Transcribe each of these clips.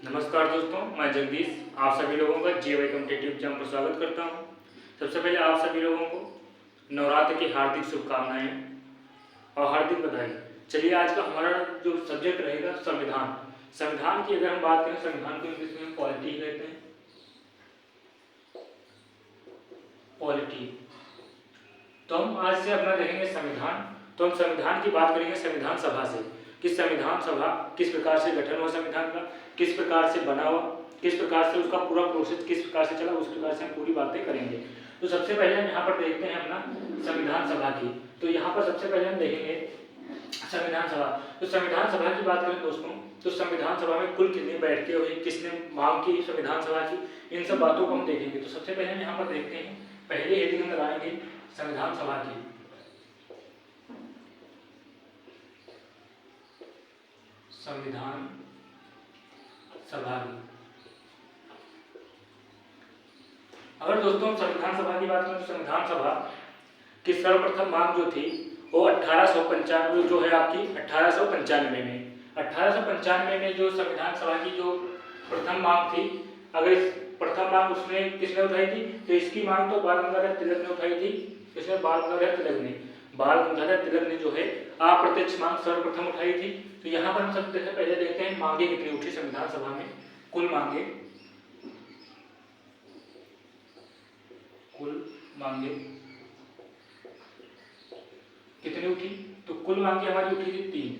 नमस्कार दोस्तों, मैं जगदीश आप सभी लोगों का जीवाई कॉम्पिटेटिव एग्जाम पर स्वागत करता हूं। सबसे पहले आप सभी लोगों को नवरात्र की हार्दिक शुभकामनाएं और हार्दिक बधाई। चलिए, आज का हमारा जो सब्जेक्ट रहेगा संविधान। संविधान की अगर हम बात करें, संविधान को इंग्लिश में पॉलिटी कहते हैं। पॉलिटी। तो हम आज से अपना देखेंगे संविधान। तो हम संविधान की बात करेंगे संविधान सभा से कि संविधान सभा किस प्रकार से गठन हुआ, संविधान का किस प्रकार से बना हुआ, किस प्रकार से उसका पूरा प्रोसेस किस प्रकार से चला, उस प्रकार से हम पूरी बातें करेंगे। तो सबसे पहले हम यहाँ पर देखते हैं अपना संविधान सभा की। तो यहाँ पर सबसे पहले हम देखेंगे संविधान सभा। तो संविधान सभा की बात करें दोस्तों, तो संविधान सभा में कुल कितनी बैठकें हुई, किसने मांग की संविधान सभा की, इन सब बातों को हम देखेंगे। तो सबसे पहले हम यहाँ पर देखते हैं, पहले हेडिंग हम लगाएंगे संविधान सभा की। संविधान सभा की अगर दोस्तों हम संविधान सभा की बात करें तो संविधान सभा की सर्वप्रथम मांग जो थी वो 1895 जो है आपकी 1895 में जो संविधान सभा की जो प्रथम मांग थी, अगर इस प्रथम मांग उसने किसने उठाई थी, तो इसकी मांग तो बाल गंगाधर तिलक ने उठाई थी। इसमें बाल गंगाधर तिलक ने जो है अप्रत्यक्ष मांग सर्वप्रथम उठाई थी। तो यहाँ पर हम सबसे पहले देखते हैं मांगे कितनी उठी संविधान सभा में। कुल मांगे कितनी उठी, तो कुल मांगे हमारी उठी थी 3।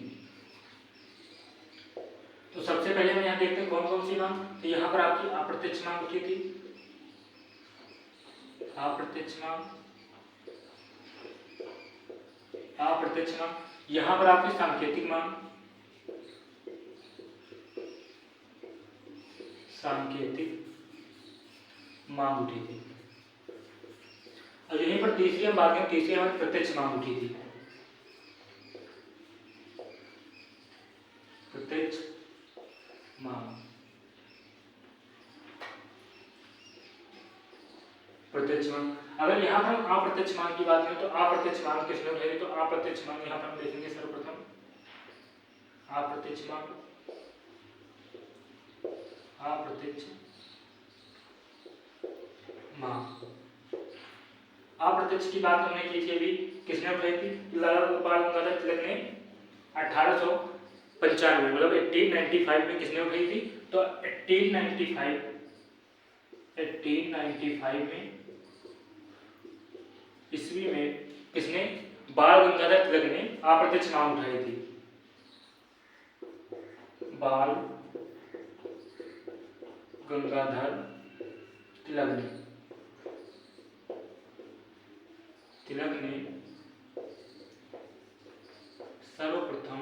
तो सबसे पहले हम यहाँ देखते हैं कौन कौन सी मांग। तो यहाँ पर आपकी अप्रत्यक्ष मांग उठी थी, अप्रत्यक्ष मांग। यहाँ पर आपकी सांकेतिक मांग उठी थी। और यहीं पर तीसरी हम बात करें, तीसरी हमारी प्रत्यक्ष मांग उठी थी। प्रत्यक्ष मांग अगर यहाँ पर हम अप्रत्यक्ष मांग की बात करें तो अप्रत्यक्ष मांग किसने उठाई, तो अप्रत्यक्ष मांग यहाँ पर हम देखेंगे सर्वप्रथम अप्रत्यक्ष मांग। अप्रत्यक्ष की बात हमने की थी अभी, किसने उठाई थी, बाल गंगाधर तिलक ने 1895 मतलब 1895 में किसने उठाई थी, तो 1895 में ईस्वी में किसने, बाल गंगाधर तिलक ने अप्रत्यक्ष मांग उठाई थी। बाल गंगाधर तिलक ने सर्वप्रथम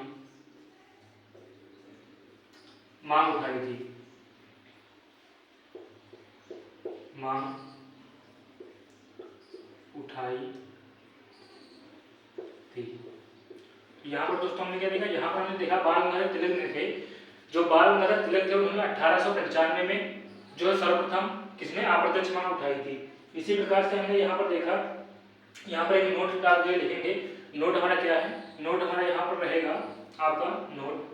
मांग उठाई थी। यहाँ पर दोस्तों हमने क्या देखा, यहाँ पर हमने देखा बाल गंगाधर तिलक ने थे, जो बाल गंगाधर तिलक थे उन्होंने 1895 में जो सर्वप्रथम किसने अप्रत्यक्ष मांग उठाई थी। इसी प्रकार से हमने यहाँ पर देखा, यहाँ पर एक नोट डाल के लिखेंगे। नोट हमारा क्या है, नोट हमारा यहाँ पर रहेगा आपका नोट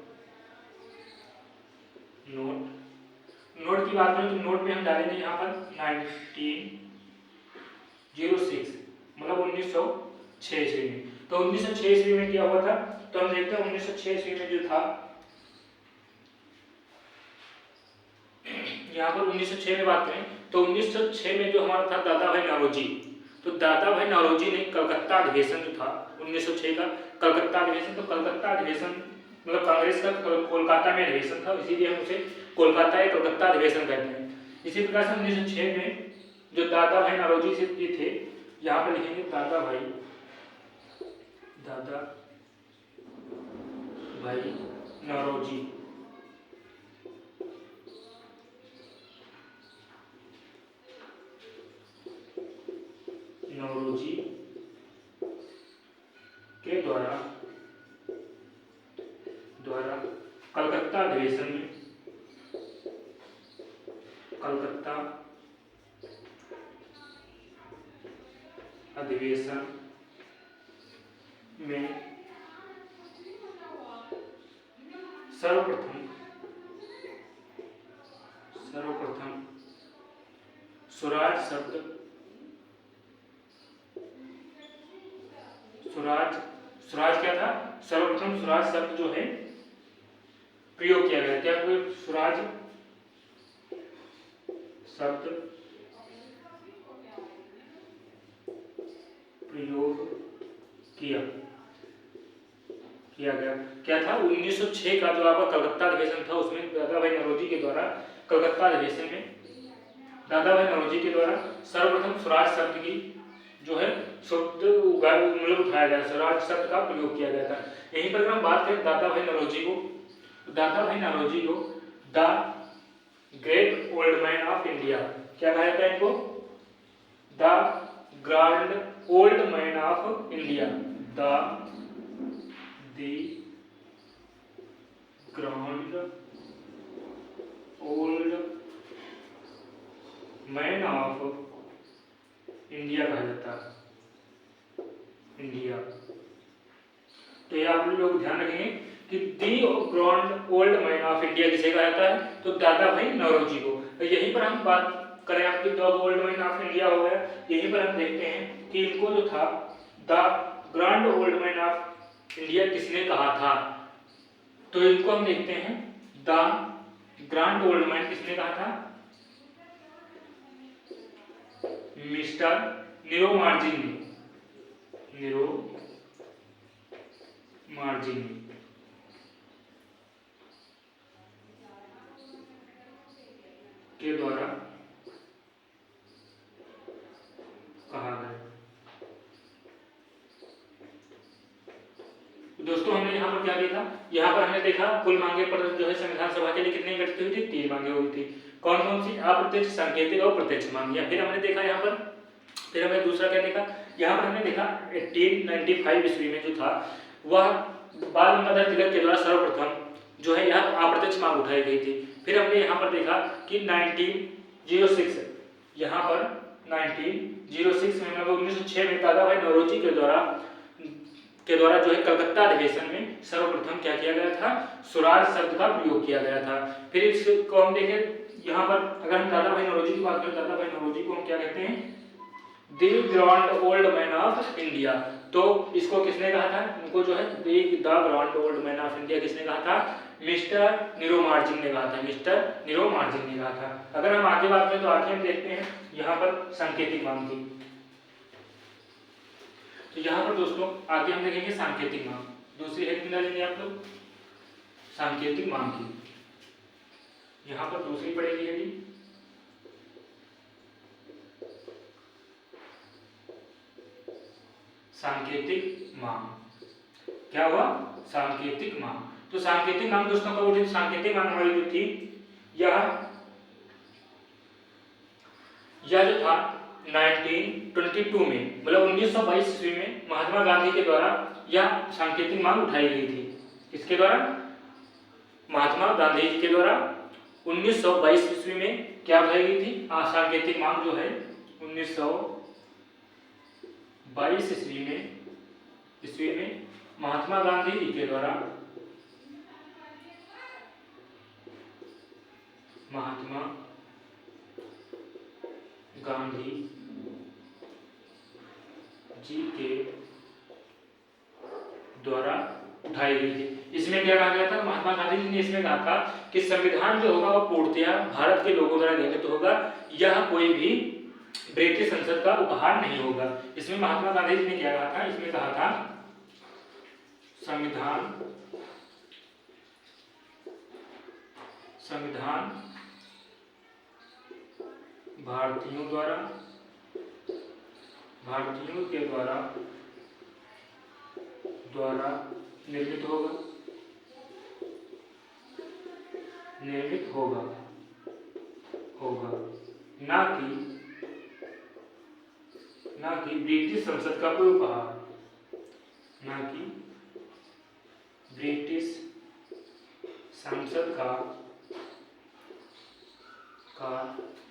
की बात करें तो नोट में हम डालेंगे यहाँ पर 1906 मतलब 1906 ईस्वी में। तो 1906 ईस्वी में क्या हुआ था, तो हम देखते हैं 1906 ईस्वी में जो था, यहाँ पर 1906 में बात करें तो 1906 में जो हमारा था दादा भाई नौरोजी, तो दादा भाई नौरोजी ने कलकत्ता अधिवेशन जो था 1906 का कलकत्ता अधिवेशन, तो कलकत्ता अधिवेशन मतलब कांग्रेस का कोलकाता में अधिवेशन था, इसीलिए हम उसे कोलकाता या कलकत्ता अधिवेशन कहते हैं। इसी प्रकार से 1906 में जो दादा भाई नौरोजी से थे, यहाँ पर लिखेंगे दादा भाई नौरोजी के द्वारा कलकत्ता अधिवेशन में सर्वप्रथम शब्द स्वराज क्या था? सर्वप्रथम स्वराज शब्द जो है प्रयोग किया गया। क्या स्वराज शब्द प्रयोग किया गया। क्या था? 1906 का जो आपका कलकत्ता अधिवेशन था, उसमें दादा भाई नौरोजी के द्वारा कलकत्ता अधिवेशन में दादा भाई नौरोजी के द्वारा सर्वप्रथम स्वराज शब्द की जो है शब्द मतलब उठाया गया, स्वराज शब्द का प्रयोग किया गया था। यहीं पर हम बात करें दादा भाई नौरोजी को, दादा भाई नौरोजी को the great old man of India क्या कहा जाता है इनको? The grand old man of India, the grand old man of India कहा जाता है, इंडिया। तो ये आप लोग ध्यान रखेंगे कि the grand old man of India किसे कहा जाता है? तो दादा भाई नौरोजी को। तो यहीं पर हम बात करें आपकी the old man of India हो गया, यहीं पर हम देखते हैं कि इनको जो था the grand old man of India किसने कहा था? तो इनको हम देखते हैं द ग्रैंड ओल्ड मैन किसने कहा था? मिस्टर नीरो मार्जिन ने, नीरो मार्जिन के द्वारा कहा गया। दोस्तों हमने यहाँ पर क्या देखा? यहाँ पर हमने देखा कुल मांगे पर जो है संविधान सभा के लिए कितनी इकट्ठी हुई थी? 3 मांगे हुई थी। कौन कौन सी? अप्रत्यक्ष, सांकेतिक और प्रत्यक्ष मांग। या फिर हमने देखा यहाँ पर, फिर हमने दूसरा क्या देखा? यहाँ पर हमने देखा 1895 ईस्वी में जो था वह बाल गंगाधर तिलक के द्वारा सर्वप्रथम जो है यहाँ अप्रत्यक्ष मांग उठाई गई थी। फिर हमने यहाँ पर देखा कि 1906 यहाँ पर 1906 में 1906 में दादा भाई नौरोजी के द्वारा जो है कलकत्ता अधिवेशन में सर्वप्रथम क्या किया गया था? स्वराज शब्द का प्रयोग किया गया था। फिर इसको हम देखें यहाँ पर, अगर हम दादा भाई नौरोजी की बात करें, दादा भाई नौरोजी को हम क्या कहते हैं? The grand old man of India. तो इसको किसने कहा था? इनको जो है the grand old man of India किसने कहा था? मिस्टर नीरो मार्जिन ने कहा था, मिस्टर नीरो मार्जिन ने कहा था। अगर हम आगे बात करें तो आगे हम देखते हैं यहाँ पर सांकेतिक मांग की। तो यहाँ पर दोस्तों आगे हम देखेंगे सांकेतिक मांग, दूसरी हेडिंग डालेंगे आप लोग सांकेतिक मांग की। यहाँ पर दूसरी पड़ेगी हेडिंग सांकेतिक मांग। क्या हुआ? सांकेतिक मांग। तो सांकेतिक मांग दोस्तों कब उठी? सांकेतिक मांग हमारी जो थी यह जो था 1922 में, मतलब 1922 ईस्वी में महात्मा गांधी के द्वारा यह सांकेतिक मांग उठाई गई थी। किसके द्वारा? महात्मा गांधी जी के द्वारा 1922 ईस्वी में क्या उठाई गई थी? सांकेतिक मांग जो है 1922 ईस्वी में महात्मा गांधी जी के द्वारा उठाई गई थी। इसमें क्या कहा गया था? महात्मा गांधी जी ने इसमें कहा था कि संविधान जो होगा वह पूर्णतया भारत के लोगों द्वारा निर्मित होगा, यह कोई भी ब्रिटिश संसद का उपहार नहीं होगा। इसमें महात्मा गांधी जी ने क्या कहा था? इसमें कहा था संविधान भारतीयों के द्वारा निर्मित होगा ना कि ब्रिटिश संसद का कोई उपहार, ना कि ब्रिटिश संसद का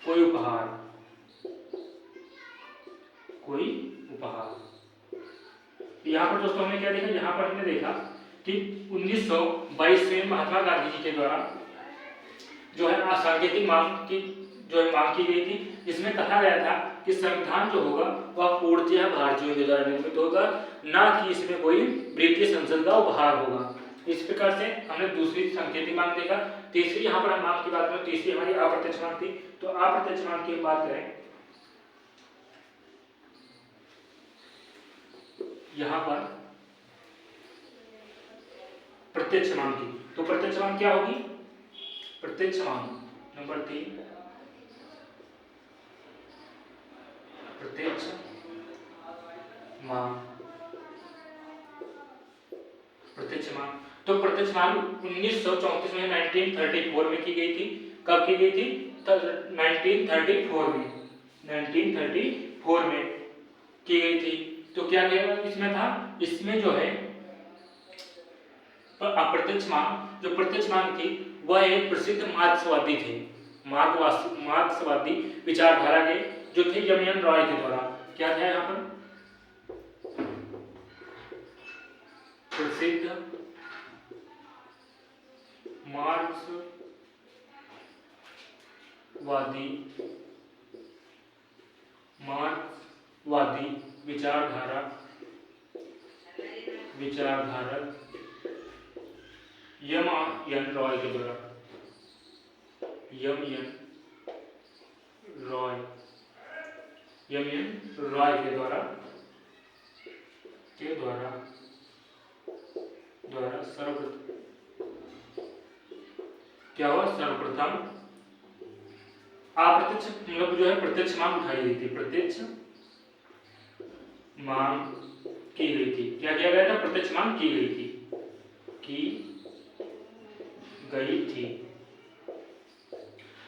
कोई उपहार। यहाँ पर दोस्तों हमने क्या देखा? यहाँ पर हमने देखा कि 1922 में महात्मा गांधी जी के द्वारा जो है सांकेतिक मांग की जो है मांग की गई थी। इसमें कहा गया था कि संविधान जो होगा वह पूर्णतः भारतीयों के द्वारा निर्मित होगा, ना कि इसमें कोई ब्रिटिश संसद का उपहार होगा। इस प्रकार से हमने दूसरी सांकेतिक मांग देखा। तीसरी यहाँ पर हम मांग की बात करें, तीसरी हमारी अप्रत्यक्ष मांग थी। तो अप्रत्यक्ष मांग की हम बात करें, यहाँ पर प्रत्यक्ष मांग की। तो प्रत्यक्ष मांग क्या होगी? प्रत्यक्ष मांग नंबर 3, प्रत्यक्ष मांग। प्रत्यक्ष मांग, तो प्रत्यक्ष मांग 1934 में 1934 में की गई थी। कब की गई थी? 1934 में, 1934 में की गई थी। तो क्या इसमें था? इसमें जो है अप्रत्यक्ष मांग, जो प्रत्यक्ष मांग थी वह एक प्रसिद्ध मार्क्सवादी थे, मार्क्सवादी विचारधारा के जो थे एम.एन. रॉय के द्वारा। क्या था यहाँ पर? प्रसिद्ध मार्क्सवादी विचारधारक एम.एन. रॉय के द्वारा, एम.एन. रॉय के द्वारा सर्वप्रथम क्या हुआ? सर्वप्रथम अप्रत्यक्ष मतलब जो है प्रत्यक्ष मांग उठाई गई थी, प्रत्यक्ष मांग की गई थी। क्या किया गया था? प्रत्यक्ष मांग की गई थी,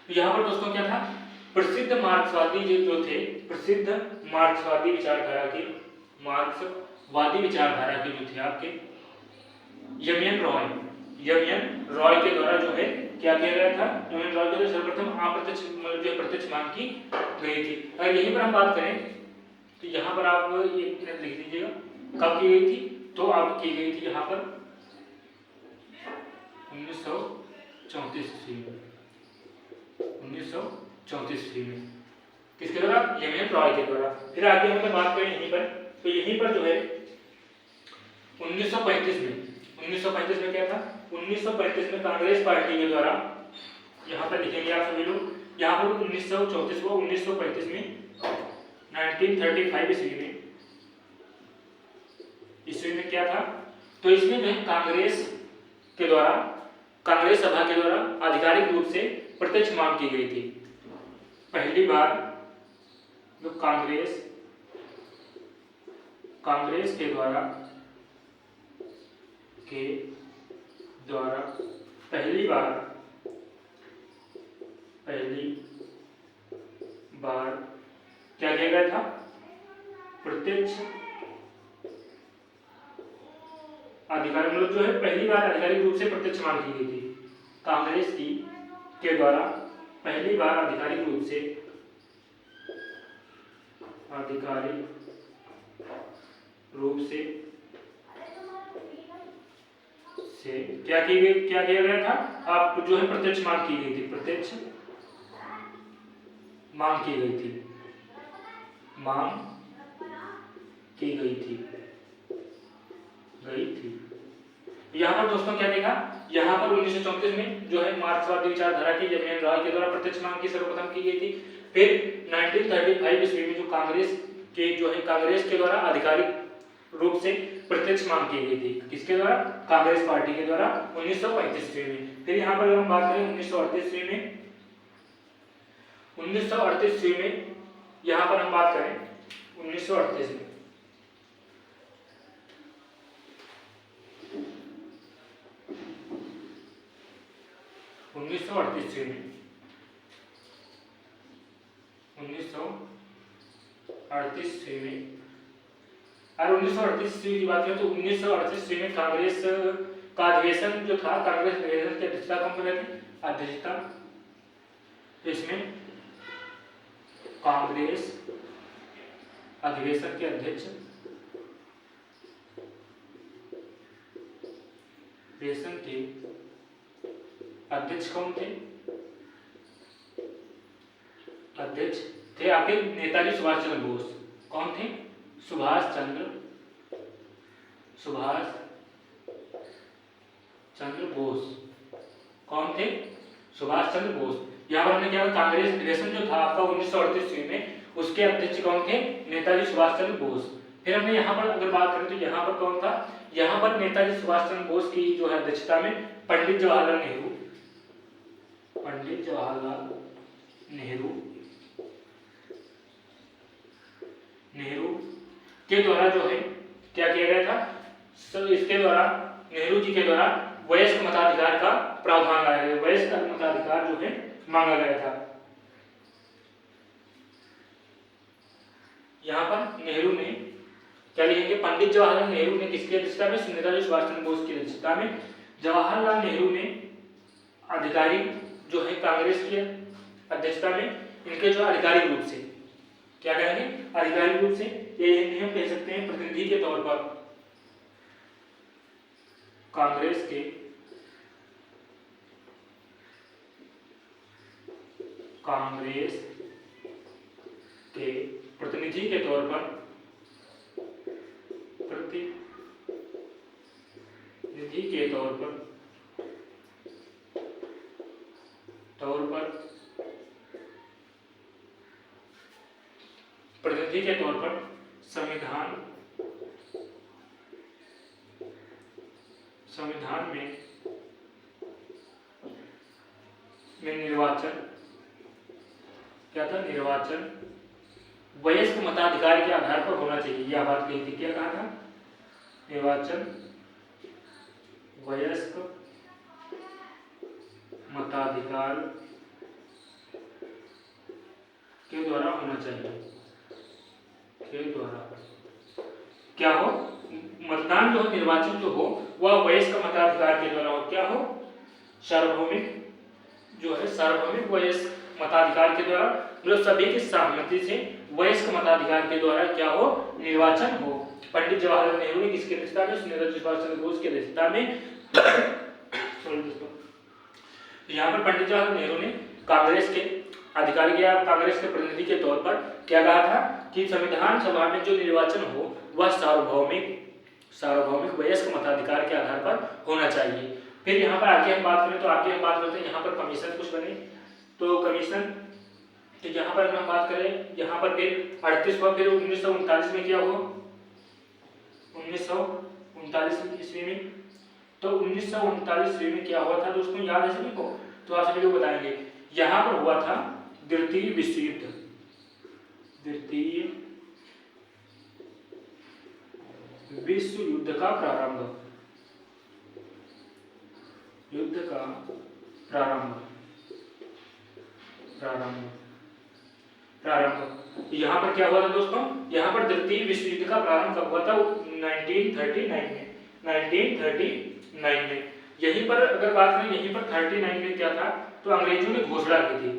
यहाँ पर दोस्तों क्या था? प्रसिद्ध मार्क्सवादी जो थे, प्रसिद्ध मार्क्सवादी विचारधारा के जो थे आपके एम.एन. रॉय के द्वारा जो है क्या किया गया था? एम.एन. रॉय के द्वारा सर्वप्रथम अप्रत्यक्ष जो प्रत्यक्ष मांग की गई थी। अगर यहीं पर हम बात करें तो यहाँ पर आप एक मिनट लिख दीजिएगा, कब की गई थी? तो आप की गई थी यहाँ पर 1934 ईस्वी में, 1934 ईस्वी में। किसके द्वारा? एम.एन. रॉय के द्वारा। फिर आगे हम बात करें यहीं पर, तो यहीं पर जो है 1935 में क्या था? 1935 में कांग्रेस पार्टी के द्वारा, यहाँ पर लिखेंगे आप सभी लोग, यहाँ पर 1934 को 1935 में 1935 ईस्वी में क्या था? तो इसमें जो है कांग्रेस सभा के द्वारा आधिकारिक रूप से प्रत्यक्ष मांग की गई थी। पहली बार जो कांग्रेस के द्वारा पहली बार क्या किया गया था? प्रत्यक्ष अधिकार मतलब जो है पहली बार आधिकारिक रूप से प्रत्यक्ष मांग की गई थी। कांग्रेस के द्वारा पहली बार आधिकारिक रूप से क्या किया गया था? आप जो है प्रत्यक्ष मांग की गई थी, प्रत्यक्ष मांग की गई थी। यहाँ पर दोस्तों क्या देखा? यहाँ पर 1934 में जो है मार्क्सवादी विचारधारा की एम.एन. रॉय के द्वारा प्रत्यक्ष मांग की सर्वप्रथम की गई थी। फिर 1935 ईस्वी में जो कांग्रेस के द्वारा आधिकारिक रूप से प्रत्यक्ष मांग की गई थी। किसके द्वारा? कांग्रेस पार्टी के द्वारा 1935 ईस्वी में। फिर यहाँ पर हम बात करें 1938 ईस्वी में, यहाँ पर हम बात करें 1938 में, 1938 ईस्वी में 1938 ईस्वी में, और 1938 ईस्वी की बात करें तो 1938 ईस्वी में कांग्रेस का अधिवेशन जो था, कांग्रेस अधिवेशन की अध्यक्षता कौन कर रहे थे? अध्यक्षता इसमें कांग्रेस अधिवेशन के अध्यक्ष कौन थे? अध्यक्ष थे आपके नेताजी सुभाष चंद्र बोस। कौन थे? सुभाष चंद्र बोस। कौन थे? सुभाष चंद्र बोस। यहाँ पर हमने क्या कांग्रेस अधिवेशन जो था आपका 1938 ईस्वी में, उसके अध्यक्ष कौन थे? नेताजी सुभाष चंद्र बोस। फिर हमने यहाँ पर अगर बात करें तो यहाँ पर कौन था? यहाँ पर नेताजी सुभाष चंद्र बोस की जो है अध्यक्षता में पंडित जवाहरलाल नेहरू के द्वारा जो है क्या किया गया था? इसके द्वारा नेहरू जी के द्वारा वयस्क मताधिकार का प्रावधान लाया गया। वयस्क मताधिकार जो है मांगा गया था। यहाँ पर नेहरू ने क्या लिखेंगे? पंडित जवाहरलाल नेहरू ने किसकी अध्यक्षता में? नेताजी सुभाष चंद्र बोस की अध्यक्षता में जवाहरलाल नेहरू ने अधिकारी जो है कांग्रेस की अध्यक्षता में, इनके जो आधिकारिक रूप से क्या कहेंगे? आधिकारिक रूप से ये हम कह सकते हैं प्रतिनिधि के तौर पर कांग्रेस के प्रतिनिधि के तौर पर संविधान में निर्वाचन क्या था? निर्वाचन वयस्क मताधिकार के आधार पर होना चाहिए। यह बात कही थी। क्या कहा था? निर्वाचन वयस्क मताधिकार के द्वारा होना चाहिए। के द्वारा क्या हो? मतदान जो हो, निर्वाचन जो हो वह वयस्क मताधिकार के द्वारा हो। क्या हो? सार्वभौमिक जो है सार्वभौमिक वयस्क मताधिकार के द्वारा, मतलब सभी की सहमति से वयस्क मताधिकार के द्वारा क्या हो? निर्वाचन हो। पंडित जवाहरलाल नेहरू ने किसकी अध्यक्षता में? नेताजी सुभाष चंद्र बोस की अध्यक्षता में यहाँ पर पंडित जवाहरलाल नेहरू ने कांग्रेस के अधिकारी या कांग्रेस के प्रतिनिधि के तौर पर क्या कहा था कि संविधान सभा में जो निर्वाचन हो वह सार्वभौमिक वयस्क मताधिकार के आधार पर होना चाहिए। फिर यहाँ पर आगे हम बात करें तो आगे हम बात करते हैं यहाँ पर कमीशन कुछ बने तो कमीशन, तो यहाँ पर अगर हम बात करें यहाँ पर फिर 38 हुआ। फिर 1939 में क्या हुआ? 1939 ईस्वी में, तो 1939 ईस्वी में क्या हुआ था दोस्तों? याद है सभी को? तो आप सभी को बताएंगे। यहाँ पर हुआ था द्वितीय विश्व युद्ध। द्वितीय विश्व युद्ध का प्रारंभ। यहाँ पर क्या हुआ था दोस्तों? यहाँ पर द्वितीय विश्व युद्ध का प्रारंभ कब हुआ था? 1939 में। यहीं पर अगर बात करें, यहीं पर 39 में क्या था? तो अंग्रेजों ने घोषणा की थी।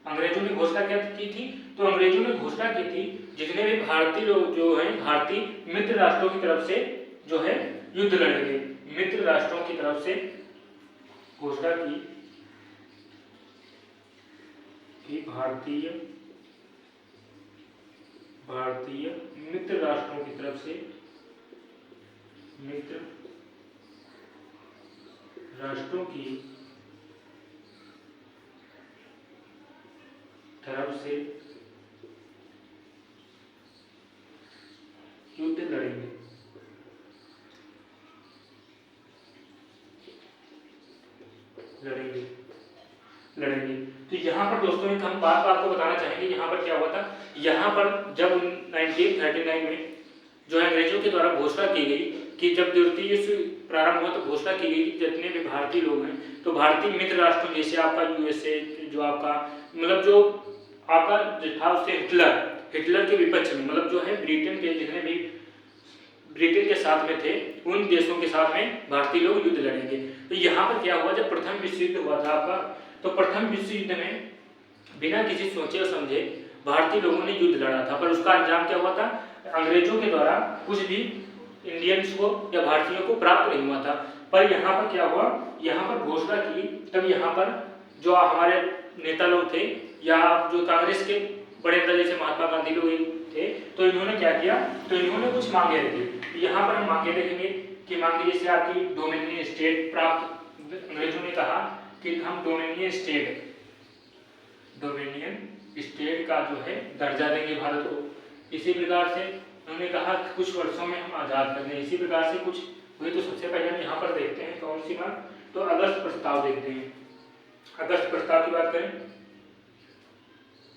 अंग्रेजों ने घोषणा क्या की थी? तो अंग्रेजों ने घोषणा की थी जितने भी भारतीय लोग जो हैं, भारतीय मित्र राष्ट्रों की तरफ से जो है युद्ध लड़ेंगे। मित्र राष्ट्रों की तरफ से घोषणा की कि भारतीय मित्र राष्ट्रों की तरफ से युद्ध लड़ेंगे। तो यहाँ पर दोस्तों एक हम बात आपको बताना चाहेंगे। यहाँ पर क्या हुआ था? यहाँ पर जब 1939 में जो अंग्रेजों के द्वारा घोषणा की गई कि जब द्वितीय विश्व प्रारंभ हुआ तो घोषणा की गई कि जितने भी भारतीय लोग हैं, तो भारतीय मित्र राष्ट्रों जैसे आपका यूएसए, जो आपका मतलब जो आपका था उससे हिटलर के विपक्ष में, मतलब जो है ब्रिटेन के जितने भी ब्रिटेन के साथ में थे उन देशों के साथ में भारतीय लोग युद्ध लड़ेंगे। तो यहाँ पर क्या हुआ? जब प्रथम विश्व युद्ध हुआ था आपका, तो प्रथम विश्व युद्ध में बिना किसी सोचे और समझे भारतीय लोगों ने युद्ध लड़ा था, पर उसका अंजाम क्या हुआ था? अंग्रेजों के द्वारा कुछ भी इंडियंस को या भारतीयों को प्राप्त नहीं हुआ था। पर यहाँ पर क्या हुआ, यहाँ पर घोषणा की तब यहाँ पर जो हमारे नेता लोग थे या जो कांग्रेस के बड़े नेता जैसे महात्मा गांधी लोग थे, तो इन्होंने क्या किया, तो इन्होंने कुछ मांगे रखी। यहाँ पर हम मांगे देखेंगे कि मांगे जैसे आपकी डोमिनियन स्टेट प्राप्त, अंग्रेजों ने कहा कि हम डोमिनियन स्टेट का जो है दर्जा देंगे भारत को। इसी प्रकार से उन्होंने कहा कि कुछ वर्षों में हम आज़ाद कर दें। इसी प्रकार से कुछ हुए। तो सबसे पहले हम यहाँ पर देखते हैं कौन सी बात, तो अगस्त प्रस्ताव देखते हैं। अगस्त प्रस्ताव की बात करें,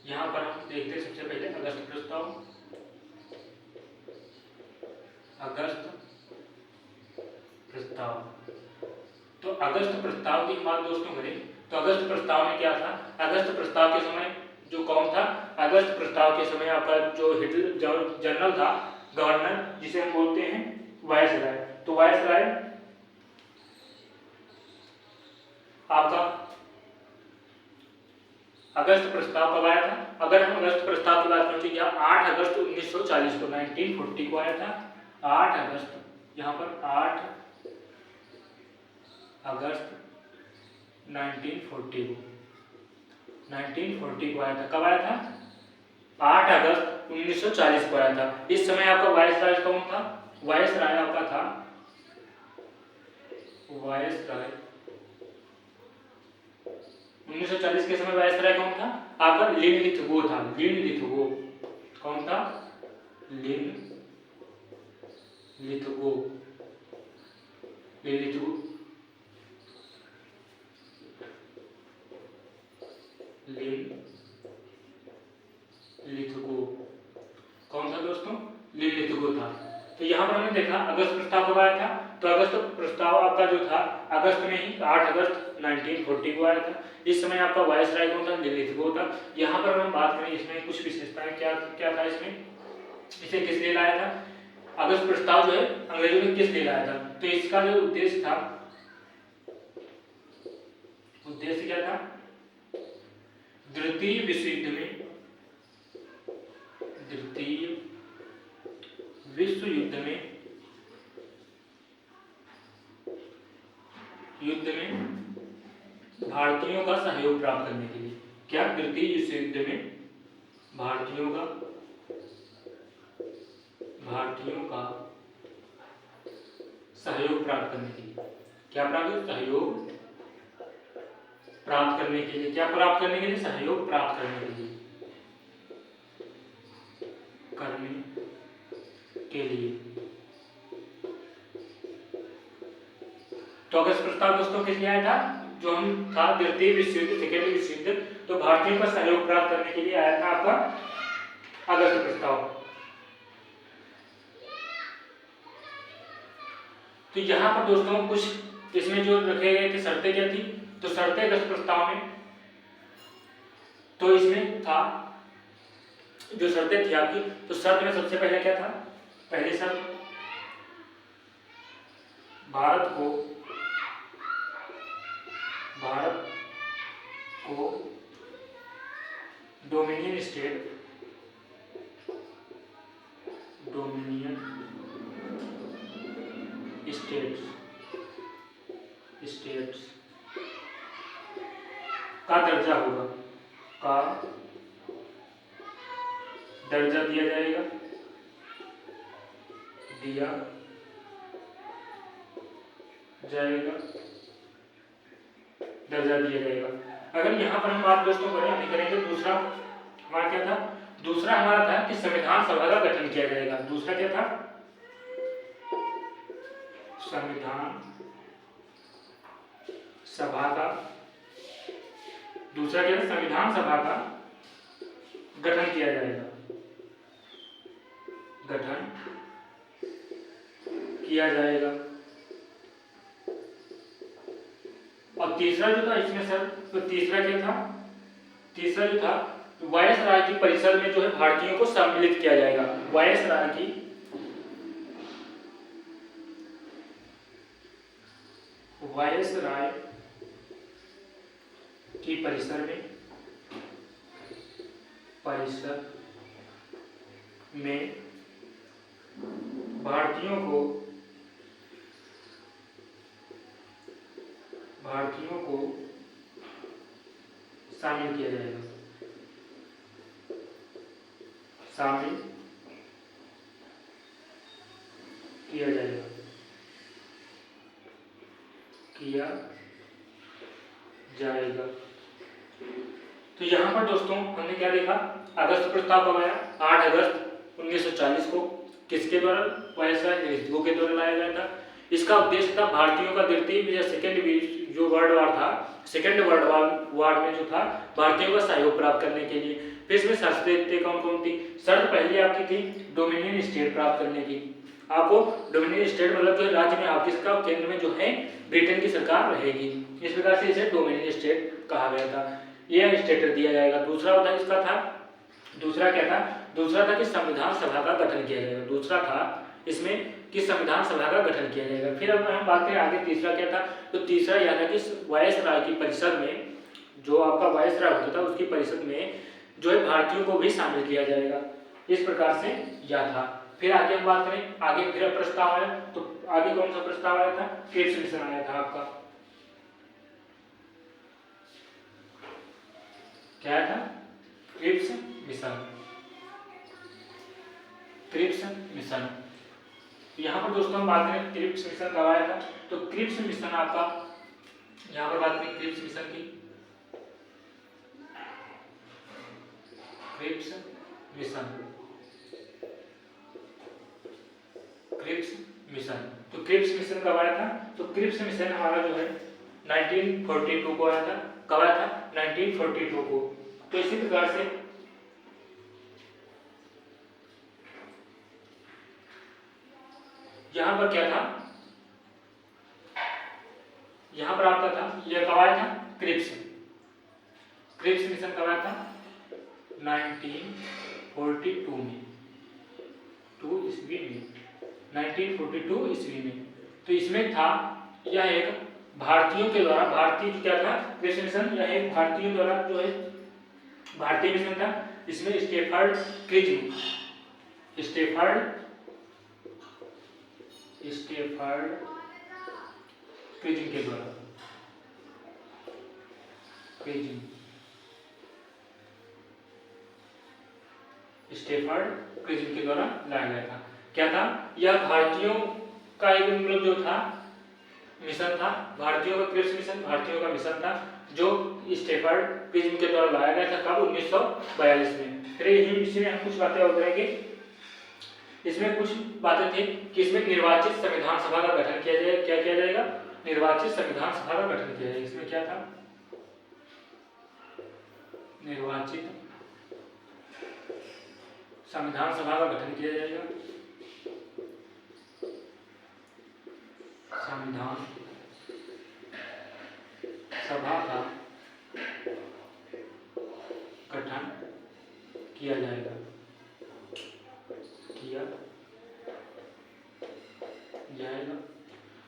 यहाँ पर हम देखते हैं सबसे पहले अगस्त प्रस्ताव। अगस्त प्रस्ताव, तो अगस्त प्रस्ताव की बात दोस्तों करें तो अगस्त प्रस्ताव में क्या था, अगस्त प्रस्ताव के समय जो कौन था, अगस्त प्रस्ताव के समय आपका जो जनरल था, गवर्नर जिसे हम बोलते हैं वायसराय, तो वायसराय आपका अगस्त प्रस्ताव कब आया था। अगर हम अगस्त प्रस्ताव की बात करें तो यह 8 अगस्त 1940 को 1940 को आया था। 8 अगस्त, यहाँ पर 8 अगस्त 1940 को आया था। कब आया था, 8 अगस्त 1940 को आया था। इस समय आपका वायसराय कौन था, वायसराय आपका था, वायसराय 1940 के समय वायसराय कौन था आपका, लिनलिथगो था। लिनलिथगो कौन था, लिनलिथगो कौन था दोस्तों, लिनलिथगो था। तो यहाँ पर हमने देखा अगस्त प्रस्ताव कब आया था, तो अगस्त प्रस्ताव आपका जो था अगस्त में ही 8 अगस्त 1940 को आया था। इस समय आपका वायसराय कौन था, लिनलिथगो था। यहाँ पर हम बात करें इसमें कुछ विशेषताएं क्या क्या था इसमें, इसे किस लिए लाया था, अगस्त प्रस्ताव जो है अंग्रेजों ने किस लिए लाया था, तो इसका जो उद्देश्य था, उद्देश्य क्या था, द्वितीय विश्व युद्ध में भारतीयों का सहयोग प्राप्त करने के लिए। क्या, द्वितीय विश्व युद्ध में भारतीयों का सहयोग प्राप्त करने के लिए, क्या प्राप्त, सहयोग प्राप्त करने के लिए, क्या प्राप्त करने के लिए, सहयोग प्राप्त करने के लिए, तो अगस्त प्रस्ताव दोस्तों किस लिए आया था, जो हम था द्वितीय विश्व युद्ध, सेकेंड विश्व युद्ध, तो भारतीयों का सहयोग प्राप्त करने के लिए आया था आपका अगस्त प्रस्ताव। तो यहाँ पर दोस्तों कुछ इसमें जो रखे गए थे शर्तें क्या थी, तो शर्तें अगस्त प्रस्ताव में, तो इसमें था जो शर्तें थी आपकी, तो शर्त में सबसे पहले क्या था, पहली शर्त भारत को डोमिनियन स्टेट्स का दर्जा होगा, का दर्जा दिया जाएगा, दर्जा दिया जाएगा। अगर यहाँ पर हम बात दोस्तों नहीं करेंगे, दूसरा हमारा क्या था, दूसरा हमारा था कि संविधान सभा का गठन किया जाएगा। दूसरा क्या था, संविधान सभा का, दूसरा क्या था, संविधान सभा का गठन किया जाएगा, गठन किया जाएगा। और तीसरा जो था इसमें सर, तो तीसरा क्या था, तीसरा जो था वायसराय की परिषद में जो है भारतीयों को सम्मिलित किया जाएगा। वायसराय की परिषद में भारतीयों को शामिल किया जाएगा, शामिल किया जाएगा, किया जाएगा। तो यहाँ पर दोस्तों हमने क्या देखा, अगस्त प्रस्ताव कब आया, 8 अगस्त 1940 को, किसके द्वारा, वायसराय हेरिसबर्ग के द्वारा लाया गया था। इसका उद्देश्य था भारतीयों का द्वितीय या सेकेंड जो वर्ल्ड वार था, सेकेंड वर्ल्ड वार में जो था भारतीयों का सहयोग प्राप्त करने के लिए। फिर इसमें शर्तें कौन कौन थी, शर्त पहली आपकी थी डोमिनियन स्टेट प्राप्त करने की। आपको डोमिनियन स्टेट मतलब जो राज्य में आपकी इसका केंद्र में जो है ब्रिटेन की सरकार रहेगी, इस प्रकार से इसे डोमिनियन स्टेट कहा गया था, यह स्टेटस दिया जाएगा। दूसरा होता इसका था, दूसरा क्या था, दूसरा था कि संविधान सभा का गठन किया जाएगा, दूसरा था इसमें कि संविधान सभा का गठन किया जाएगा। फिर अब हम बात करें आगे तीसरा क्या था, तो तीसरा यह था कि वायसराय की परिषद में, जो आपका वायसराय होता था उसकी परिषद में जो है भारतीयों को भी शामिल किया जाएगा, इस प्रकार से यह था। फिर आगे हम बात करें, आगे फिर प्रस्ताव आया, तो आगे कौन सा प्रस्ताव आया था, क्रिप्स मिशन आया था आपका, क्या था, क्रिप्स मिशन, क्रिप्स मिशन। यहाँ पर दोस्तों हम बात करें क्रिप्स मिशन कब आया था, तो क्रिप्स मिशन आपका, यहाँ पर बात करें क्रिप्स मिशन की, क्रिप्स मिशन, क्रिप्स मिशन, तो क्रिप्स मिशन कब आया था, तो क्रिप्स मिशन हमारा जो है 1942 को आया था, कब आया था, 1942 को। तो इसी प्रकार से यहां पर क्या था, यहां पर आपका था, यह कब आया था, क्रिप्स, क्रिप्स मिशन कब आया था, 1942 में, 2 ईस्वी में, 1942 ईस्वी में। तो इसमें था, यह एक भारतीयों के द्वारा, भारतीय क्या था, क्रिप्स मिशन, यह एक भारतीयों द्वारा जो है भारतीय मिशन था। इसमें स्टेफर्ड क्रिजिंग, स्टेफर्ड क्रिजिंग के द्वारा, क्रिजिंग, स्टेफर्ड क्रिजिंग के द्वारा लाया गया था। क्या था, यह भारतीयों का एक मतलब जो था मिशन था, भारतीयों का क्रिप्स मिशन भारतीयों का मिशन था, जो स्टेफर्ड क्रिजिंग के द्वारा लाया गया था, कब, 1942 में। फिर इसमें हम कुछ बातें और करेंगे, इसमें कुछ बातें थी कि इसमें निर्वाचित संविधान सभा का गठन किया जाएगा, क्या किया जाएगा, निर्वाचित संविधान सभा का गठन किया जाएगा। इसमें क्या था, निर्वाचित संविधान सभा का गठन किया जाएगा, संविधान सभा का गठन किया जाएगा, किया जाएगा।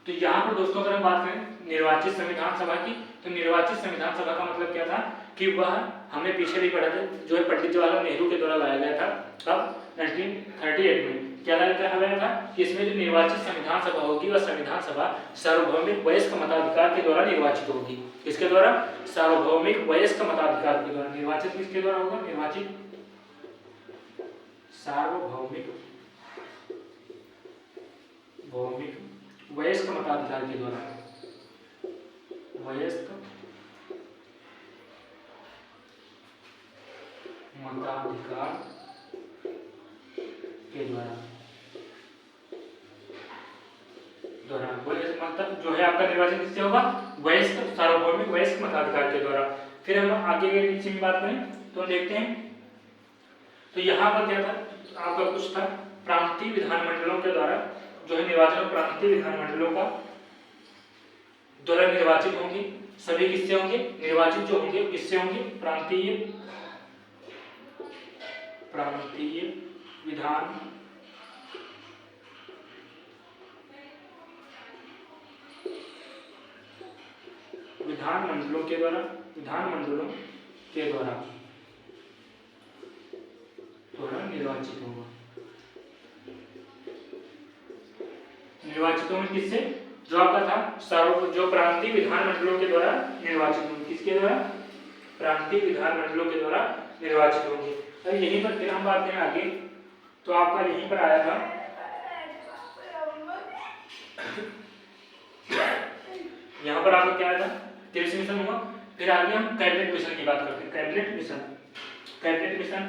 तो यहाँ पर दोस्तों अगर हम बात करें निर्वाचित संविधान सभा की, तो निर्वाचित संविधान सभा का मतलब क्या था कि वह हमने पीछे भी पढ़ा था, जो है पंडित जवाहरलाल नेहरू के द्वारा लाया गया था, कब, 1938 में। क्या कहा गया था कि इसमें जो निर्वाचित संविधान सभा होगी वह संविधान सभा सार्वभौमिक वयस्क मताधिकार के द्वारा निर्वाचित होगी। किसके द्वारा, सार्वभौमिक वयस्क मताधिकार के द्वारा। निर्वाचित किसके द्वारा होगा, निर्वाचित सार्वभौमिक वयस्क मताधिकार के द्वारा, वयस्क मताधिकार के द्वारा, मतलब जो है आपका निर्वाचन किससे होगा, वयस्क, सार्वभौमिक वयस्क मताधिकार के द्वारा। फिर हम आगे के नीचे में बात करें तो देखते हैं, तो यहाँ पर क्या था आपका, कुछ था प्रांतीय विधानमंडलों के द्वारा जो है निर्वाचन, प्रांतीय विधानमंडलों का द्वारा निर्वाचित होंगे, सभी किससे होंगे, निर्वाचित जो होंगे किससे होंगे, प्रांतीय विधानमंडलों के द्वारा, निर्वाचित होगा। निर्वाचित होंगे किससे, जो आपका था जो प्रांतीय विधानमंडलों के द्वारा निर्वाचित होंगे, किसके द्वारा, प्रांतीय विधानमंडलों के द्वारा निर्वाचित होंगे। अब यहीं पर फिर हम बात करें आगे, तो आपका यहीं पर आया था यहाँ पर आपका क्या आया था, 23 मिशन हुआ। फिर आगे हम कैबिनेट मिशन की बात करते हैं। Cabinet mission, cabinet mission,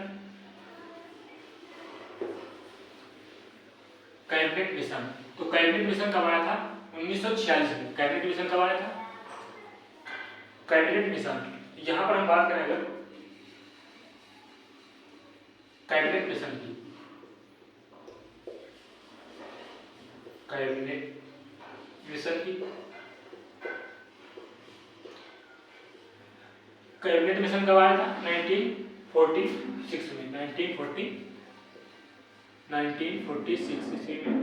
cabinet mission. तो कैबिनेट मिशन कब आया था? 1946 में। कैबिनेट मिशन कब आया था? कैबिनेट मिशन, यहाँ पर हम बात करेंगे कैबिनेट मिशन की। कैबिनेट मिशन की, कैबिनेट मिशन कब आया था? 1946 में। 1946 ईस्वी में।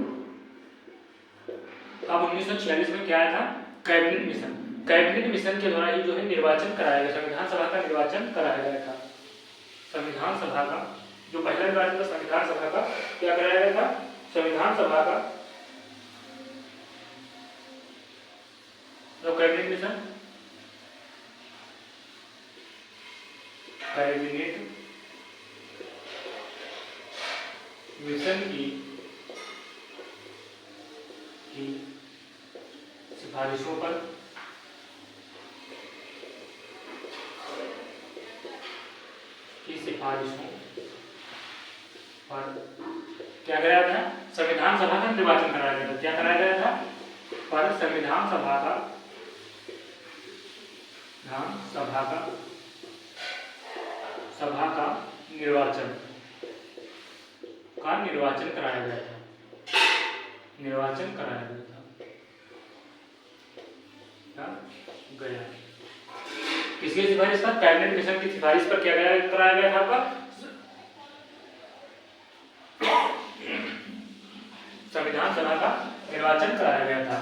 अब 1946 में क्या आया था? Cabinet mission. कैबिनेट मिशन के द्वारा ही जो है निर्वाचन कराया गया, संविधान सभा का निर्वाचन कराया गया था। संविधान सभा का जो पहला निर्वाचन था, संविधान सभा का क्या कराया गया था? संविधान सभा का जो कैबिनेट मिशन, कैबिनेट मिशन की सिफारिशों पर क्या कराया था? संविधान सभा का निर्वाचन कराया गया था। क्या कराया गया था? पर संविधान सभा का निर्वाचन कराया गया था। निर्वाचन कराया गया। किसकी सिफारिश पर? कैबिनेट मिशन की सिफारिश पर क्या कराया गया था आपका? संविधान सभा का निर्वाचन कराया गया था।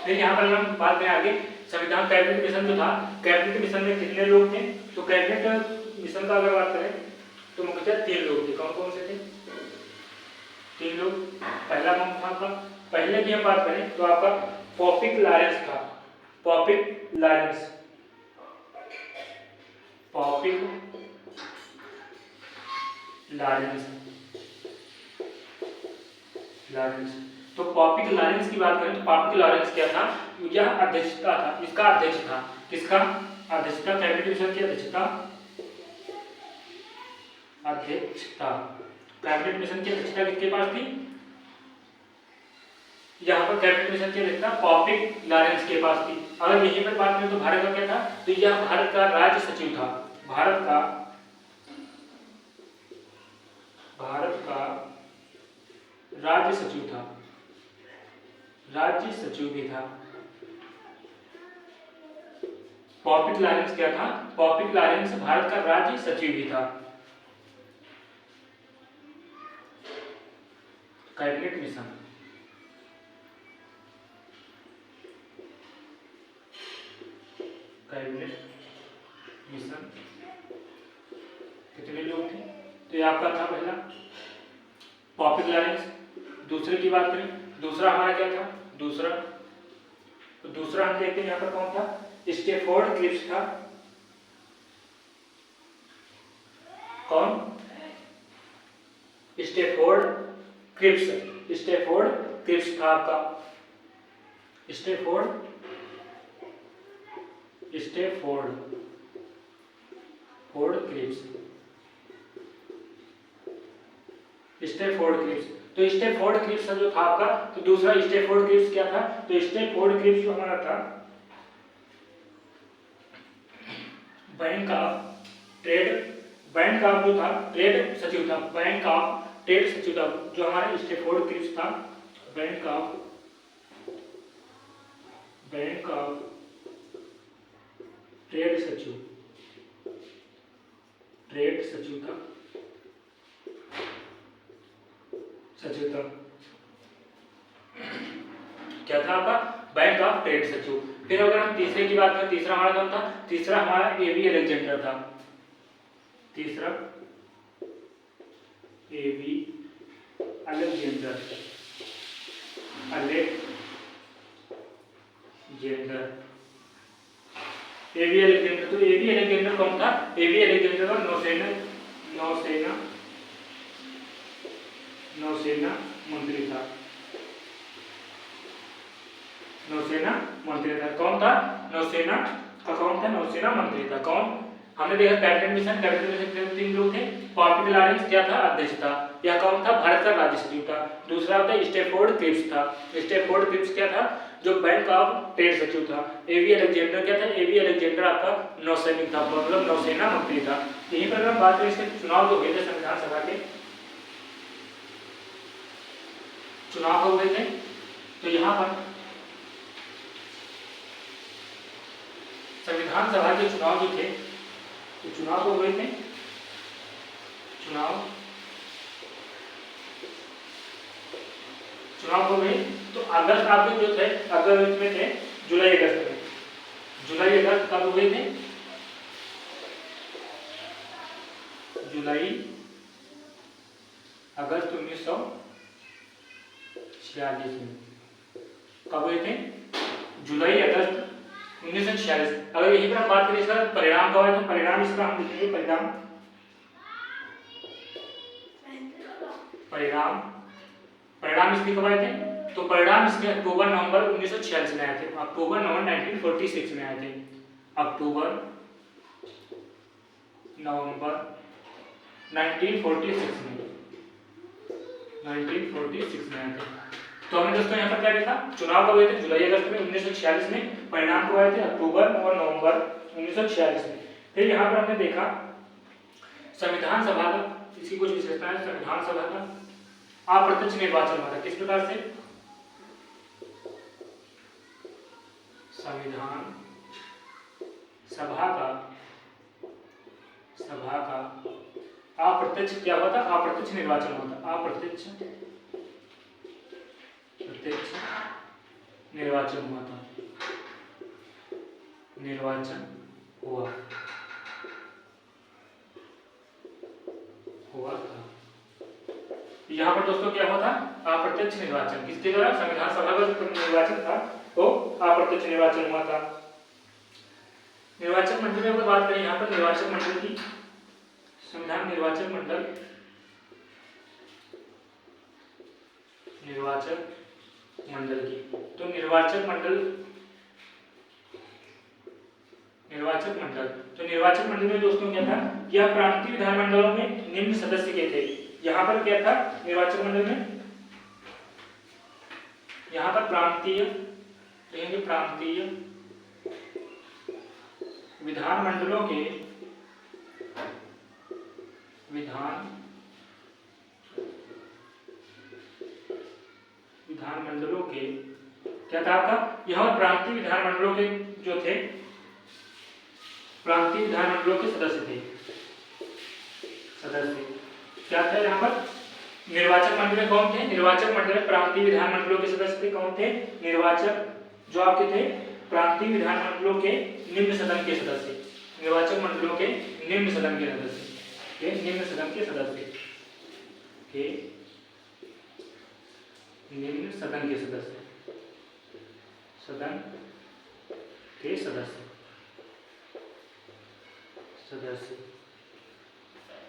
फिर यहाँ पर हम बात करें आगे, संविधान कैबिनेट मिशन जो था, कैबिनेट मिशन में कितने लोग थे? तो कैबिनेट मिशन का अगर बात करें तो मुख्यतः 3 लोग थे। कौन कौन से थे? 3 लोग। पहला कौन था आपका? पहले की हम बात करें तो आपका पॉपिक लॉरेंस था। पॉपिक लॉरेंस, पॉपिक लॉरेंस, तो पॉपिक लॉरेंस की बात करें तो पॉपिक लॉरेंस क्या था? यह अध्यक्षता था, इसका अध्यक्ष था। किसका अध्यक्षता? कैबिनेट मिशन की अध्यक्षता, कैबिनेट मिशन की अध्यक्षता किसके पास थी? यहाँ पर कैबिनेट मिशन की अध्यक्षता पॉपिक लॉरेंस के पास थी। अगर यहीं पर बात करें तो भारत का क्या था? तो यह भारत का राज्य सचिव था। भारत का राज्य सचिव था, राज्य सचिव भी था। पॉपिक लॉरेंस क्या था? पॉपिक लॉरेंस भारत का राज्य सचिव भी था। कैबिनेट मिशन, कैबिनेट मिशन कितने लोग थे? तो ये आपका था पहला पॉपिक लॉरेंस। दूसरे की बात करें, दूसरा हमारा क्या था? दूसरा हम देखते हैं यहाँ पर कौन था? स्टैफोर्ड क्रिप्स था। कौन? स्टैफोर्ड क्रिप्स था आपका। Stafford Cripps. तो स्टैफोर्ड क्रिप्स जो था आपका, तो दूसरा स्टैफोर्ड क्रिप्स क्या था? तो स्टैफोर्ड क्रिप्स जो हमारा था बैंक ऑफ जो था ट्रेड सचिव था। बैंक ऑफ ट्रेड सचिव था जो हमारा स्टैफोर्ड क्रिप्स था। बैंक ऑफ ट्रेड सचिव था। क्या था आपका? बैंक ऑफ ट्रेड सचिव। फिर अगर हम तीसरे की बात करें, तीसरा हमारा कौन था? तीसरा हमारा एबी अलेक्जेंडर था। तीसरा एबी अलेक्जेंडर। एवी अलेक्जेंडर। तो एवी अलेक्जेंडर कौन था? एवी अलेक्जेंडर का नौसेना नौसेना नौसेना मंत्री था। नौसेना मंत्री था। कौन था? नौसेना का कौन था? नौसेना मंत्री था। कौन? हमने देखा कैबिनेट मिशन के 3 लोग थे। पॉपिट लॉरेंस क्या था? अध्यक्ष था। यह कौन था? भारत का राज्य सचिव था। दूसरा होता है स्टैफोर्ड क्रिप्स था। स्टैफोर्ड क्रिप्स क्या था? जो बैंक ऑफ ट्रेड सचिव था। एवी अलेक्जेंडर क्या था? एवी अलेक्जेंडर आपका नौसैनिक था, मतलब नौसेना मंत्री था। यहीं पर हम बात करें इसके चुनाव जो हुए थे संविधान सभा के, चुनाव हुए थे, तो यहाँ पर संविधान सभा के चुनाव जो थे, तो चुनाव हुए थे, चुनाव हो गए। तो अगस्त आपके जो थे, अगस्त में थे, जुलाई अगस्त में, जुलाई अगस्त कब हुए थे? जुलाई अगस्त 1946 में। कब हुए थे? जुलाई अगस्त 1946। अगर यही पर हम बात करें इसका परिणाम कब आया, तो परिणाम इसका हम लिखेंगे परिणाम परिणाम परिणाम इसके कब आए थे? तो परिणाम इसके अक्टूबर नवंबर 1946 में आए थे। अक्टूबर नवंबर 1946 में आए थे। अक्टूबर नवंबर 1946 में 1946 में आए थे। तो हमने दोस्तों यहाँ पर क्या देखा? चुनाव कब हुए थे? जुलाई अगस्त में 1946 में। परिणाम कब आए थे? अक्टूबर और नवंबर 1946 में। फिर यहाँ पर हमने देखा संविधान सभा का, इसकी कुछ विशेषताएं। संविधान सभा का अप्रत्यक्ष निर्वाचन हुआ था। किस प्रकार से? संविधान सभा का अप्रत्यक्ष क्या हुआ था? अप्रत्यक्ष निर्वाचन हुआ था। अप्रत्यक्ष निर्वाचन हुआ था। निर्वाचन हुआ था। यहाँ पर दोस्तों क्या हुआ था? अप्रत्यक्ष निर्वाचन। किसके द्वारा? संविधान सभा का जो निर्वाचन था वो अप्रत्यक्ष निर्वाचन हुआ था। निर्वाचन मंडल में बात करें, यहाँ पर निर्वाचन मंडल की, संविधान निर्वाचन मंडल की, तो निर्वाचन मंडल में दोस्तों क्या था? यह प्रांतीय विधानमंडलों में निम्न सदस्य के थे। यहाँ पर क्या था? निर्वाचन मंडल में, यहाँ पर प्रांतीय विधानमंडलों के क्या था आपका? यहाँ प्रांतीय विधानमंडलों के जो थे, प्रांतीय विधानमंडलों के सदस्य क्या थे? यहाँ पर निर्वाचन मंडल में कौन थे? निर्वाचन मंडल में प्रांतीय विधानमंडलों के सदस्य थे। कौन थे? निर्वाचक जो आपके थे प्रांतीय विधानमंडलों के निम्न सदन के सदस्य। निर्वाचन मंडलों के निम्न सदन के सदस्य, निम्न सदन के सदस्य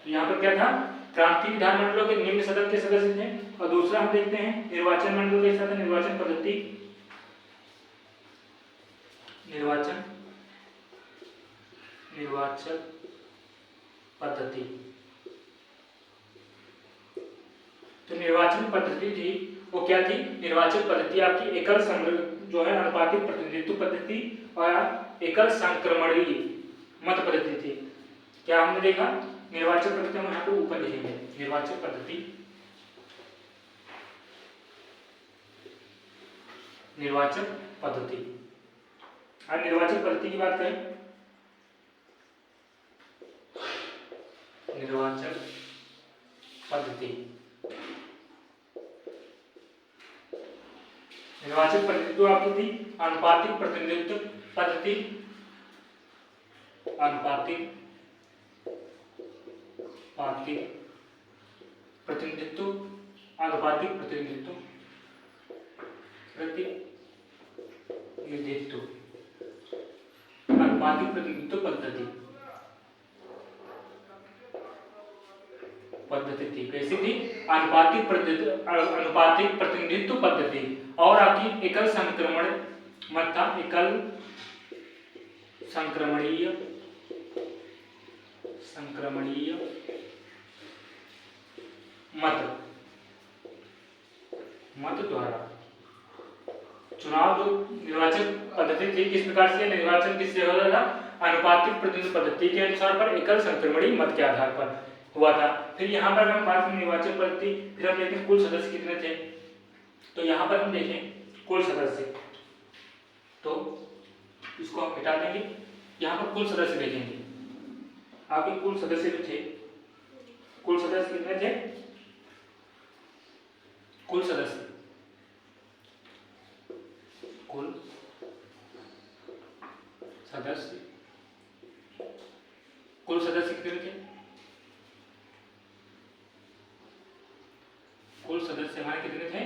यहाँ पर क्या था? प्रांतीय विधानमंडलों के निम्न सदन के सदस्य थे। और दूसरा हम देखते हैं निर्वाचन मंडल के साथ निर्वाचन पद्धति। निर्वाचन पद्धति, तो निर्वाचन पद्धति थी वो क्या थी? निर्वाचन पद्धति आपकी एकल जो है अनुपातिक प्रतिनिधित्व पद्धति और एकल संक्रमणीय मत पद्धति थी। क्या हमने देखा? निर्वाचन पद्धति हम यहाँ पे ऊपर लिखेंगे। निर्वाचन पद्धति अब निर्वाचन पद्धति की बात करें, निर्वाचन पद्धति तो आपकी थी अनुपातिक प्रतिनिधित्व पद्धति। अनुपातिक प्रतिनिधित्व अनुपातिक प्रतिनिधित्व पद्धति थी। कैसी थी? अनुपातिक प्रतिनिधित्व पद्धति। और आपकी एकल संक्रमण मत था, एकल संक्रमणीय मत द्वारा चुनाव जो निर्वाचन पद्धति थी, किस प्रकार से निर्वाचन किससे हो रहा था? अनुपातिक प्रतिनिधित्व पद्धति के अनुसार पर एकल संक्रमणीय मत के आधार पर हुआ था। फिर यहाँ पर हम बात करें निर्वाचन पद्धति, फिर हम देखें कुल सदस्य कितने थे। तो यहाँ पर हम देखें कुल सदस्य, तो इसको हम हटा देंगे। यहाँ पर कुल सदस्य देखेंगे, आपके कुल सदस्य जो थे, कुल सदस्य कितने थे? कुल सदस्य कितने थे? कुल सदस्य हमारे कितने थे?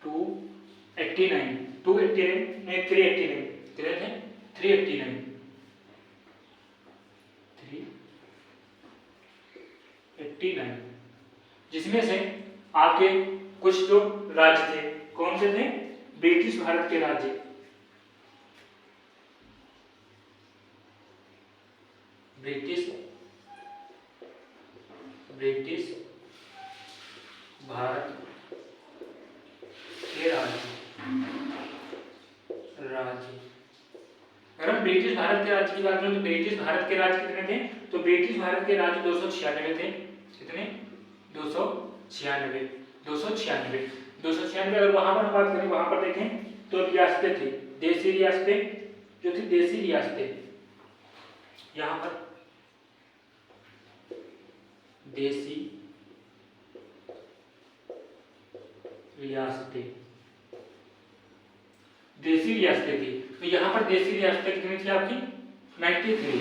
289 नहीं 389 कितने थे? 389, जिसमें से आपके कुछ जो राज्य थे, कौन से थे? ब्रिटिश भारत के राज्य, ब्रिटिश भारत के राज्य। अगर हम ब्रिटिश भारत के राज्य की बात करें तो ब्रिटिश भारत के राज्य कितने थे? तो ब्रिटिश भारत के राज्य 296 थे। कितने? 296। अगर वहां पर बात करें, वहां पर देखें तो रियासतें थी, देसी रियासतें जो थी, देसी रियासतें, यहाँ पर देसी रियासतें थी। तो यहाँ पर देसी रियासतें कितनी थी आपकी? 93,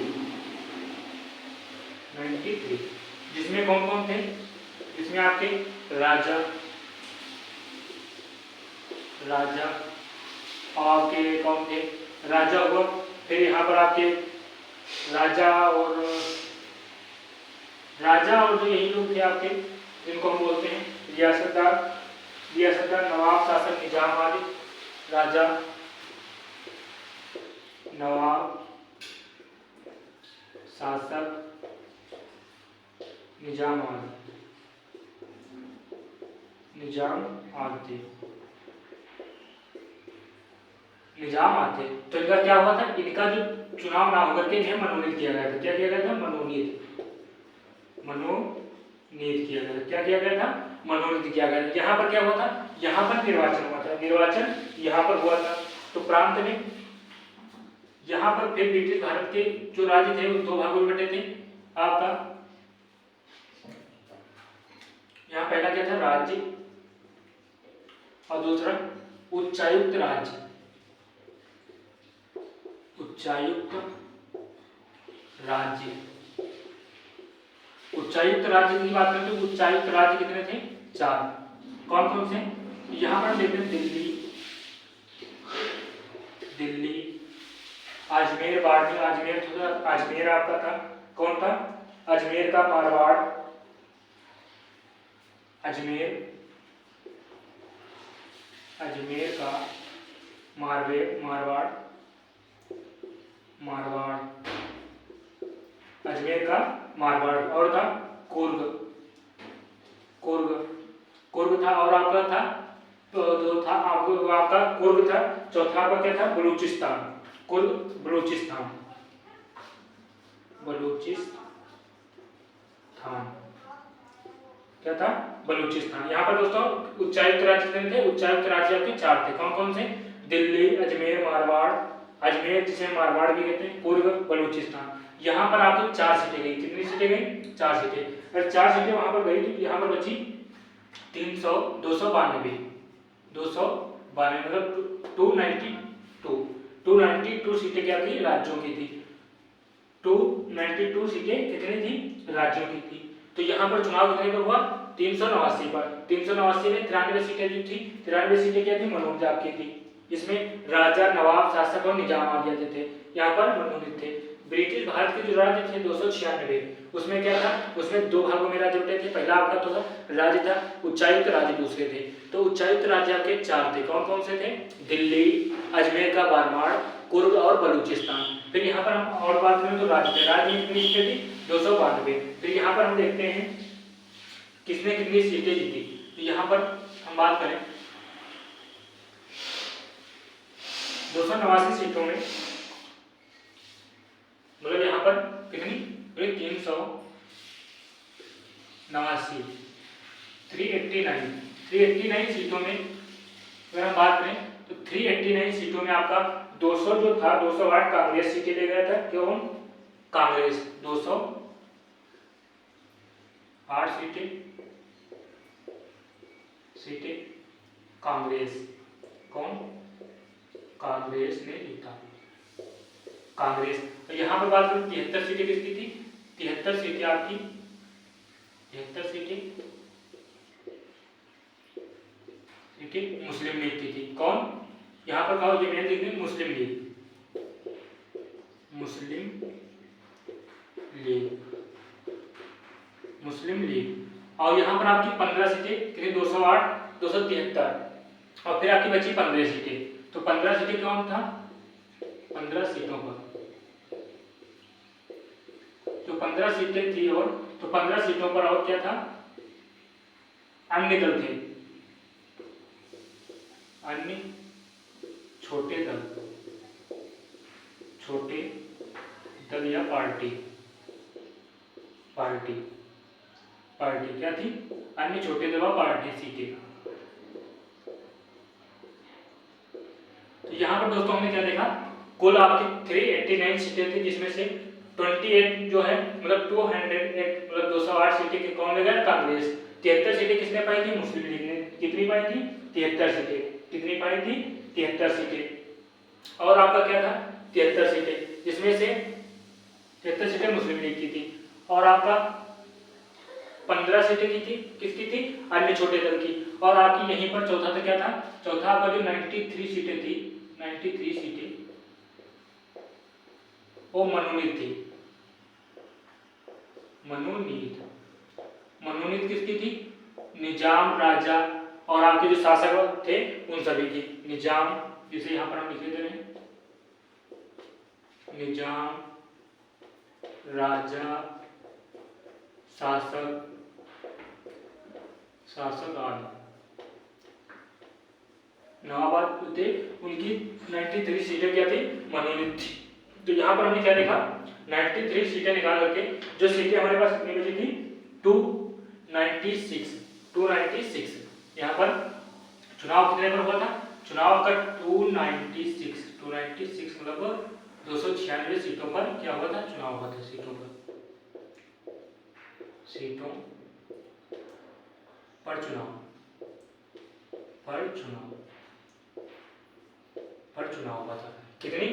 जिसमें कौन कौन थे? जिसमें आपके राजा आपके कौन थे? राजा हुआ। फिर यहाँ पर आपके राजा और जो यही लोग थे आपके, जिनको हम बोलते हैं रियासतदार, नवाब, शासक, निजाम आदि। राजा, नवाब, शासक, निजाम आदि निजाम आते। तो इनका क्या हुआ था? इनका जो चुनाव ना होकर के इन्हें मनोनीत किया गया था। क्या किया गया था? मनोनीत किया गया था। क्या किया गया था? मनोनीत किया गया था। यहाँ पर क्या हुआ था? यहाँ पर निर्वाचन हुआ था, निर्वाचन यहाँ पर हुआ था। तो प्रांत में यहाँ पर फिर ब्रिटिश भारत के जो राज्य थे वो दो भागों में बटे थे आपका। यहाँ पहला क्या था? राज्य, और दूसरा उच्चायुक्त राज्य। उच्चायुक्त राज्य की बात करें तो उच्चायुक्त राज्य कितने थे? 4। कौन कौन से? यहाँ पर देखते हैं दिल्ली, अजमेर, बाड़मेर, अजमेर आपका था। कौन था? अजमेर का मारवाड़, अजमेर का मारवाड़, अजमेर का मारवाड़। और था कुर्ग था। और आपका था तो जो था आपका कुर्ग था। चौथा आपका क्या था? बलूचिस्तान। कुर्ग, बलूचिस्तान। क्या था? बलूचिस्तान। यहाँ पर दोस्तों उच्चायुक्त राज्य कितने थे? उच्चायुक्त राज्य आपके 4 थे। कौन कौन से? दिल्ली, अजमेर, मारवाड़, अजमेर जिसे मारवाड़ भी कहते हैं, कुर्ग, बलूचिस्तान। यहाँ पर आपको 4 सीटें गई। कितनी सीटें गई? 4 सीटें। अगर 4 सीटें वहां पर गई तो यहाँ पर बची 292 मतलब 292 सीटें क्या थी? राज्यों की थी। 292 सीटें कितनी थी? राज्यों की थी। तो यहाँ पर चुनाव कितने पर हुआ? 389 पर। 389 में 93 सीटें जो थी, 93 सीटें क्या थी? मनोनीत आपकी थी। इसमें राजा, नवाब, शासक और निजाम आ जाते थे। यहाँ पर मनोनीत थे। ब्रिटिश भारत के जो राज्य थे 296, उसमें क्या था, उसमें दो भागों में राज्य बटे थे। पहला आपका तो राज्य था उच्चायुक्त राज्य, दूसरे थे तो उच्चायुक्त राज्य आपके 4 थे। कौन कौन से थे? दिल्ली, अजमेर का बारमाड़, कुर्ग और बलूचिस्तान। फिर यहाँ पर हम और बात करें तो राज्य थे, राज्य कितनी सीटें थी? 292। फिर यहाँ पर हम देखते हैं किसने कितनी सीटें जीती। तो यहाँ पर हम बात करें 289 सीटों में, मतलब यहाँ पर कितनी? 389, 389 सीटों में अगर हम बात करें तो 389 सीटों में आपका 200 जो था 208 कांग्रेस सीटें ले गया था। क्यों? कांग्रेस 208 सीटें कांग्रेस। कौन? कांग्रेस ने जीता, कांग्रेस। तो यहाँ पर बात करें 73 सीटें किसकी थी? 73 सीटें आपकी, 73 सीटें मुस्लिम लीग की थी। कौन? यहाँ पर कहो, ये मेन लिख दें, मुस्लिम लीग, मुस्लिम लीग, मुस्लिम लीग। और यहाँ पर आपकी 15 सीटें कितनी? 208, 273 और फिर आपकी बची 15 सीटें। तो 15 सीटें कौन था? 15 सीटों पर जो 15 सीटें थी, और तो 15 सीटों पर और क्या था? अन्य दल थे, अन्य छोटे दल, छोटे दल या पार्टी क्या थी? अन्य छोटे दल और पार्टी सीटें। तो यहाँ पर दोस्तों हमने क्या देखा? कुल आपकी 389 सीटें थी, जिसमें से 28 जो है मतलब 208 मतलब 208 सीटें के कौन ले गया? कांग्रेस। 73 सीटें किसने पाई थी? मुस्लिम लीग ने। कितनी पाई थी? 73 सीटें। कितनी पाई थी? 73 सीटें। और आपका क्या था? 73 सीटें, जिसमें से 73 सीटें मुस्लिम लीग की थी और आपका 15 सीटें की थी किसकी थी? अन्य छोटे दल की। और आपकी यहीं पर चौथा था, क्या था? चौथा आपका जो 93 सीटें थी, 93 सीटें वो मनोनीत थी। मनोनीत किसकी थी? निजाम, राजा और आपके जो शासक थे उन सभी की। निजाम, जिसे यहां पर हम लिख देते हैं, निजाम, राजा, शासक आदि। नवाब थे, उनकी 93 सीटें क्या थी? मनोनीत थी। तो यहाँ पर हमने क्या देखा? 93 सीटें निकाल करके जो सीटें हमारे पास कितनी बची थी? 296। यहाँ पर चुनाव कितने पर हुआ था? चुनाव का 296 मतलब 296 सीटों पर क्या हुआ था? चुनाव हुआ था। सीटों पर चुनाव हुआ था। कितनी?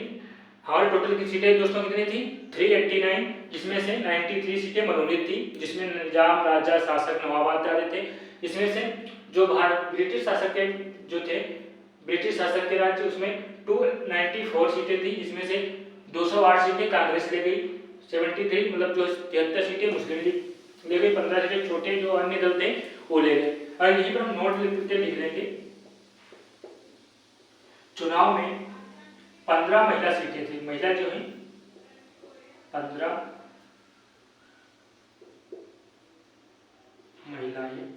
हमारे टोटल की सीटें दोस्तों कितनी थी? 389, जिसमें से 93 सीटें मनोनीत थी, जिसमें निजाम, राजा, शासक, नवाब आदि थे। इसमें से जो ब्रिटिश शासक के जो थे, ब्रिटिश शासक के राज्य, उसमें 294 सीटें थी, जिसमें से 208 सीटें कांग्रेस ले गई, 73 मतलब जो 73 सीटें मुस्लिम लीग ले गई, 15 सीटें छोटे जो अन्य दल थे वो ले गए। और यहीं पर हम नोट लिख लेंगे, चुनाव में 15 महिला सीटें थी। महिला जो है 15 महिलाएं,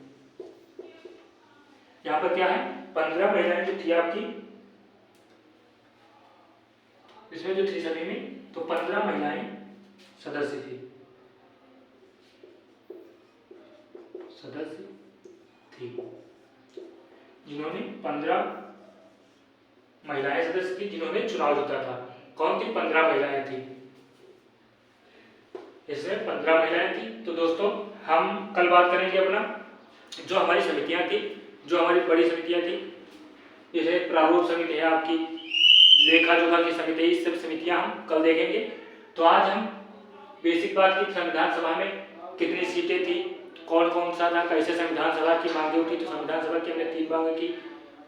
यहाँ पर क्या है? 15 महिलाएं जो थी आपकी, इसमें जो थी सभी में, तो 15 महिलाएं सदस्य थी, जिन्होंने 15 महिलाएं सदस्य थी, जिन्होंने चुनाव जीता था। कौन थी? 15 महिलाएं थी। इसमें 15 महिलाएं थी। तो दोस्तों हम कल बात करेंगे अपना जो हमारी समितियां थी, जो हमारी बड़ी समितियां थी, जैसे प्रारूप समिति है आपकी, लेखा जोखा की समिति, इस सब समितियां हम कल देखेंगे। तो आज हम बेसिक बात की, संविधान सभा में कितनी सीटें थी, कौन कौन सा था, कैसे संविधान सभा की मांगे उठी। तो संविधान सभा की हमने 3 मांगे की,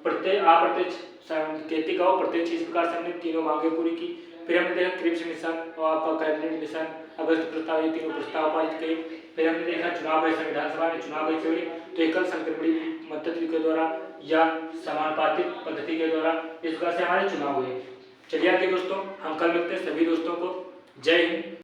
अप्रत्यक्ष सांकेतिक और प्रत्यक्ष, इस प्रकार से हमने तीनों मांगे पूरी की। फिर हमने देखा क्रिप्स मिशन और आपका कैबिनेट मिशन, अगस्त प्रस्ताव, ये तीनों प्रस्ताव पारित किए। फिर हमने देखा चुनाव है, संविधान सभा में चुनाव कैसे हुए, तो एकल संक्रमणी पद्धति के द्वारा या समानुपातिक पद्धति के द्वारा, इस प्रकार से हमारे चुनाव हुए। चलिए आगे दोस्तों, हम कल मिलते हैं। सभी दोस्तों को जय हिंद।